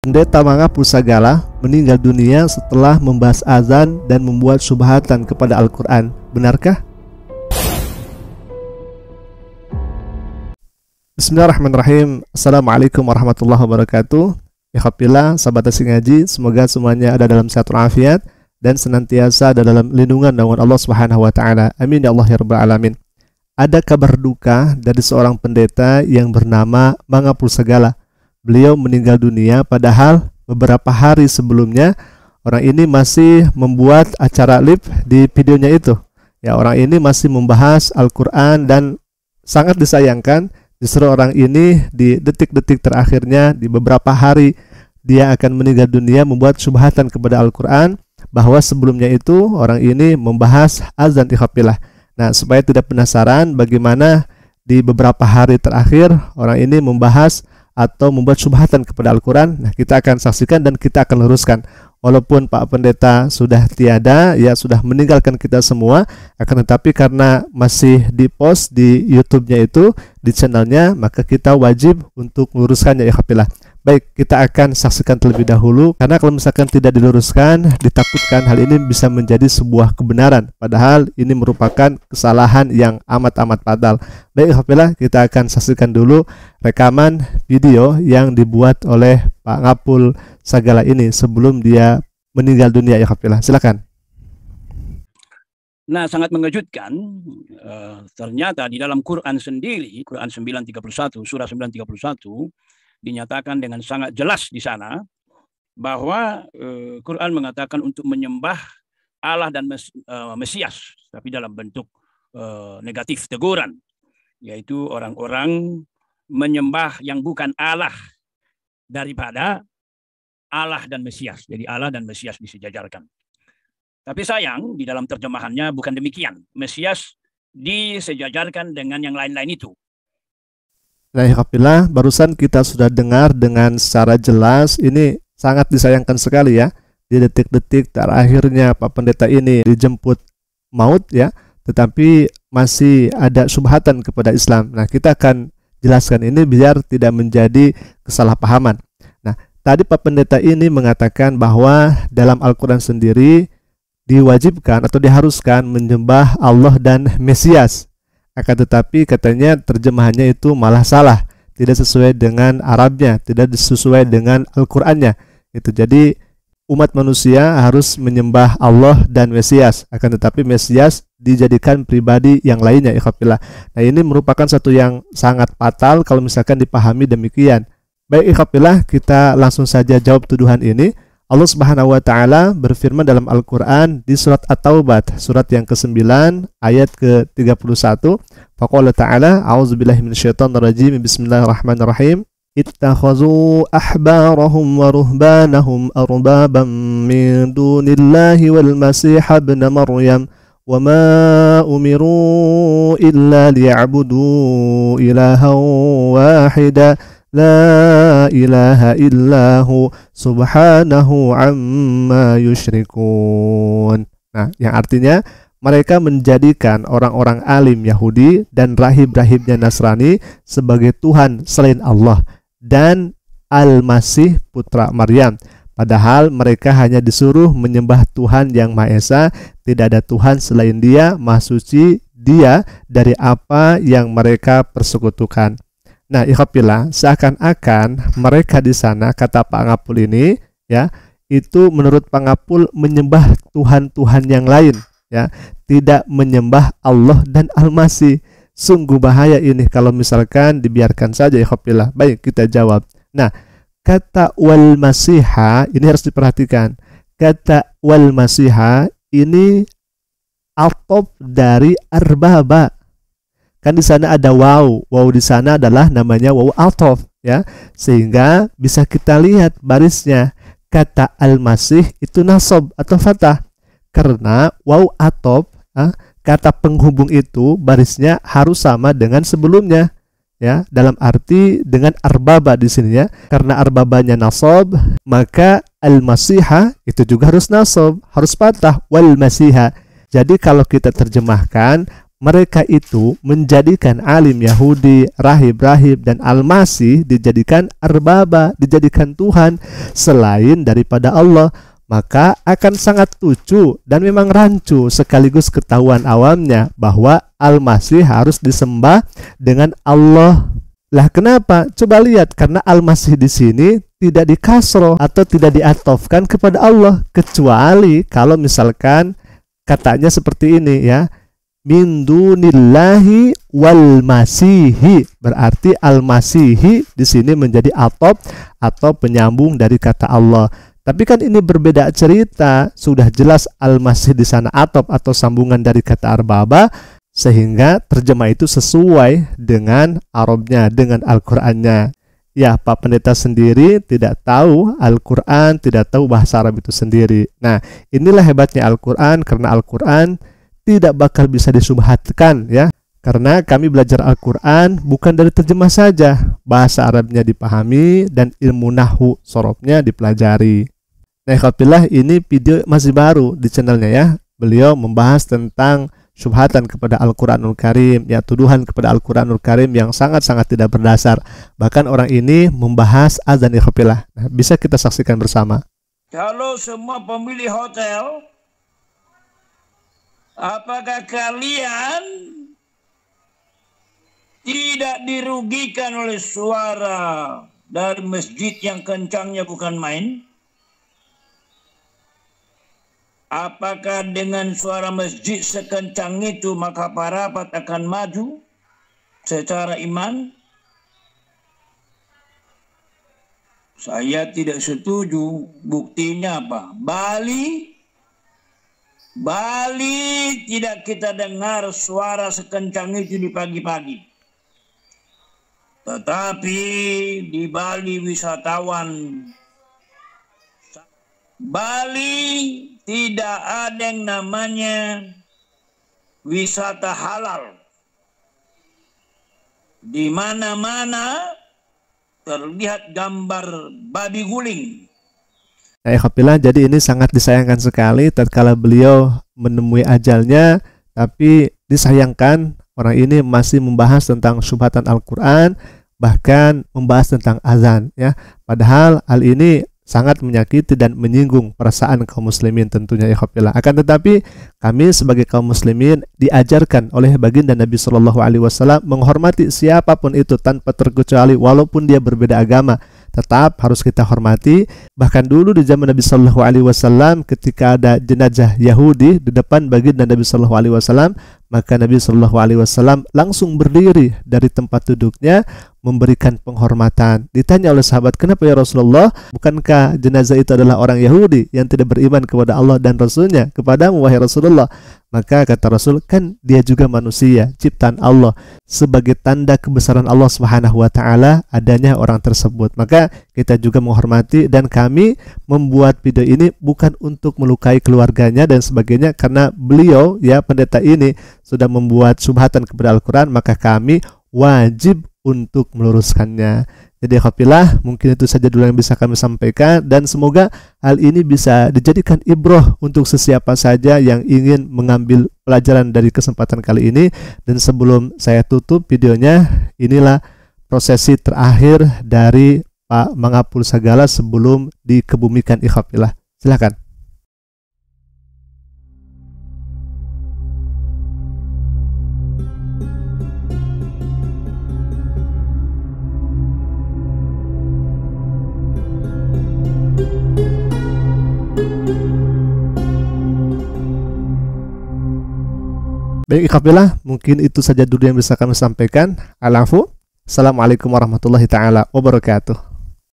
Pendeta Manga Pusagala meninggal dunia setelah membahas azan dan membuat syubhatan kepada Al-Quran. Benarkah? Bismillahirrahmanirrahim. Assalamualaikum warahmatullahi wabarakatuh. Ikhwafillah, sahabat Asing Ngaji, semoga semuanya ada dalam sehat walafiat dan senantiasa ada dalam lindungan naungan Allah Subhanahu wa taala. Amin ya Allah ya rabbal alamin. Ada kabar duka dari seorang pendeta yang bernama Manga Pusagala. Beliau meninggal dunia padahal beberapa hari sebelumnya orang ini masih membuat acara live di videonya itu. Ya, orang ini masih membahas Al-Quran dan sangat disayangkan justru orang ini di detik-detik terakhirnya, di beberapa hari dia akan meninggal dunia membuat syubhatan kepada Al-Quran bahwa sebelumnya itu orang ini membahas azan ikhwafillah. Nah, supaya tidak penasaran bagaimana di beberapa hari terakhir orang ini membahas atau membuat syubhatan kepada Al-Quran, nah kita akan saksikan dan kita akan luruskan. Walaupun Pak Pendeta sudah tiada, ya sudah meninggalkan kita semua, akan tetapi karena masih di-post di YouTube-nya itu, di channelnya, maka kita wajib untuk meluruskannya ya ikhwafillah. Baik, kita akan saksikan terlebih dahulu, karena kalau misalkan tidak diluruskan, ditakutkan hal ini bisa menjadi sebuah kebenaran, padahal ini merupakan kesalahan yang amat-amat fatal. Baik ikhwafillah, kita akan saksikan dulu rekaman video yang dibuat oleh Pak Ngapul Sagala ini sebelum dia meninggal dunia ya ikhwafillah. Silakan. Nah, sangat mengejutkan, ternyata di dalam Quran sendiri, Quran 931, surah 931, dinyatakan dengan sangat jelas di sana bahwa Quran mengatakan untuk menyembah Allah dan Mesias, tapi dalam bentuk negatif, teguran, yaitu orang-orang menyembah yang bukan Allah daripada Allah dan Mesias. Jadi Allah dan Mesias disejajarkan. Tapi sayang, di dalam terjemahannya bukan demikian. Mesias disejajarkan dengan yang lain-lain itu. Nah, ikhwafillah, barusan kita sudah dengar dengan secara jelas, ini sangat disayangkan sekali ya. Di detik-detik terakhirnya Pak Pendeta ini dijemput maut ya, tetapi masih ada syubhatan kepada Islam. Nah, kita akan jelaskan ini biar tidak menjadi kesalahpahaman. Nah, tadi Pak Pendeta ini mengatakan bahwa dalam Al-Quran sendiri diwajibkan atau diharuskan menyembah Allah dan Mesias. Akan tetapi katanya terjemahannya itu malah salah, tidak sesuai dengan Arabnya, tidak sesuai dengan Al-Qur'annya. Itu jadi umat manusia harus menyembah Allah dan Mesias, akan tetapi Mesias dijadikan pribadi yang lainnya ikhwafillah. Nah, ini merupakan satu yang sangat fatal kalau misalkan dipahami demikian. Baik ikhwafillah, kita langsung saja jawab tuduhan ini. Allah Subhanahu wa taala berfirman dalam Al-Qur'an di surat At-Taubah, surat yang ke-9 ayat ke-31. Faqala ta'ala, a'udzubillahi minasyaitonir rajim. Bismillahirrahmanirrahim. Ittakhazu ahbarahum wa ruhbanahum arbaban min dunillahi wal masih ibn Maryam wa ma umiru illa liya'budu ilahan wahida La ilaha illahu subhanahu amma yushrikun. Nah, yang artinya mereka menjadikan orang-orang alim Yahudi dan rahib-rahibnya Nasrani sebagai Tuhan selain Allah dan Al-Masih putra Maryam. Padahal mereka hanya disuruh menyembah Tuhan yang Maha Esa, tidak ada Tuhan selain Dia, Maha Suci Dia dari apa yang mereka persekutukan. Nah, ikhwafillah, seakan-akan mereka di sana, kata Pak Ngapul ini, ya, itu menurut Pak Ngapul menyembah Tuhan-Tuhan yang lain, ya, tidak menyembah Allah dan Al-Masih. Sungguh bahaya ini kalau misalkan dibiarkan saja, ikhwafillah. Baik, kita jawab. Nah, kata wal masiha ini harus diperhatikan. Kata wal masiha ini atop dari arbaba. Kan di sana ada waw di sana adalah namanya waw atof ya, sehingga bisa kita lihat barisnya. Kata al-masih itu nasab atau fathah, karena waw atof kata penghubung itu barisnya harus sama dengan sebelumnya ya, dalam arti dengan arbaba di sini ya, karena arbabanya nasab maka al-masiha itu juga harus nasab, harus fathah wal masiha. Jadi kalau kita terjemahkan mereka itu menjadikan alim Yahudi, rahib-rahib, dan Al-Masih dijadikan arbaba, dijadikan Tuhan selain daripada Allah, maka akan sangat lucu dan memang rancu sekaligus ketahuan awamnya bahwa Al-Masih harus disembah dengan Allah. Lah kenapa? Coba lihat, karena Al-Masih di sini tidak dikasroh atau tidak diatofkan kepada Allah, kecuali kalau misalkan katanya seperti ini ya, min dunillahi wal masihi, berarti al-masihi di sini menjadi atop atau penyambung dari kata Allah. Tapi kan ini berbeda cerita, sudah jelas al-masih di sana atop atau sambungan dari kata arbaba, sehingga terjemah itu sesuai dengan Arabnya, dengan Al-Qur'annya. Ya, Pak Pendeta sendiri tidak tahu Al-Qur'an, tidak tahu bahasa Arab itu sendiri. Nah, inilah hebatnya Al-Qur'an, karena Al-Qur'an tidak bakal bisa disubhatkan ya, karena kami belajar Al-Quran bukan dari terjemah saja, bahasa Arabnya dipahami dan ilmu nahwu sorobnya dipelajari. Nah, alhamdulillah ini video masih baru di channelnya ya. Beliau membahas tentang syubhatan kepada Al-Quranul Karim, ya, tuduhan kepada Al-Quranul Karim yang sangat-sangat tidak berdasar. Bahkan orang ini membahas azan ikhwillah. Nah, bisa kita saksikan bersama. Kalau semua pemilik hotel, apakah kalian tidak dirugikan oleh suara dari masjid yang kencangnya bukan main? Apakah dengan suara masjid sekencang itu maka parapat akan maju secara iman? Saya tidak setuju. Buktinya apa? Bali tidak kita dengar suara sekencang itu di pagi-pagi. Tetapi di Bali wisatawan, Bali tidak ada yang namanya wisata halal. Di mana-mana terlihat gambar babi guling. Nah, alhamdulillah, jadi ini sangat disayangkan sekali tatkala beliau menemui ajalnya, tapi disayangkan orang ini masih membahas tentang syubhatan Al-Quran, bahkan membahas tentang azan ya. Padahal hal ini sangat menyakiti dan menyinggung perasaan kaum muslimin tentunya ya alhamdulillah. Akan tetapi kami sebagai kaum muslimin diajarkan oleh baginda Nabi Shallallahu Alaihi Wasallam menghormati siapapun itu tanpa terkecuali, walaupun dia berbeda agama, tetap harus kita hormati. Bahkan dulu di zaman Nabi Shallallahu Alaihi Wasallam, ketika ada jenazah Yahudi di depan baginda Nabi Shallallahu Alaihi Wasallam, maka Nabi Shallallahu Alaihi Wasallam langsung berdiri dari tempat duduknya memberikan penghormatan. Ditanya oleh sahabat, kenapa ya Rasulullah? Bukankah jenazah itu adalah orang Yahudi yang tidak beriman kepada Allah dan Rasulnya? Kepadamu wahai Rasulullah. Maka kata Rasul, kan dia juga manusia, ciptaan Allah. Sebagai tanda kebesaran Allah Subhanahu wa taala adanya orang tersebut. Maka kita juga menghormati, dan kami membuat video ini bukan untuk melukai keluarganya dan sebagainya, karena beliau ya pendeta ini sudah membuat syubhatan kepada Al-Quran, maka kami wajib untuk meluruskannya. Jadi alhamdulillah, mungkin itu saja dulu yang bisa kami sampaikan, dan semoga hal ini bisa dijadikan ibroh untuk sesiapa saja yang ingin mengambil pelajaran dari kesempatan kali ini. Dan sebelum saya tutup videonya, inilah prosesi terakhir dari Pak Mangapul Sagala sebelum dikebumikan ikhwillah. Silakan. Baik ikhwillah, mungkin itu saja dulu yang bisa kami sampaikan. Al-afu. Assalamualaikum warahmatullahi taala wabarakatuh.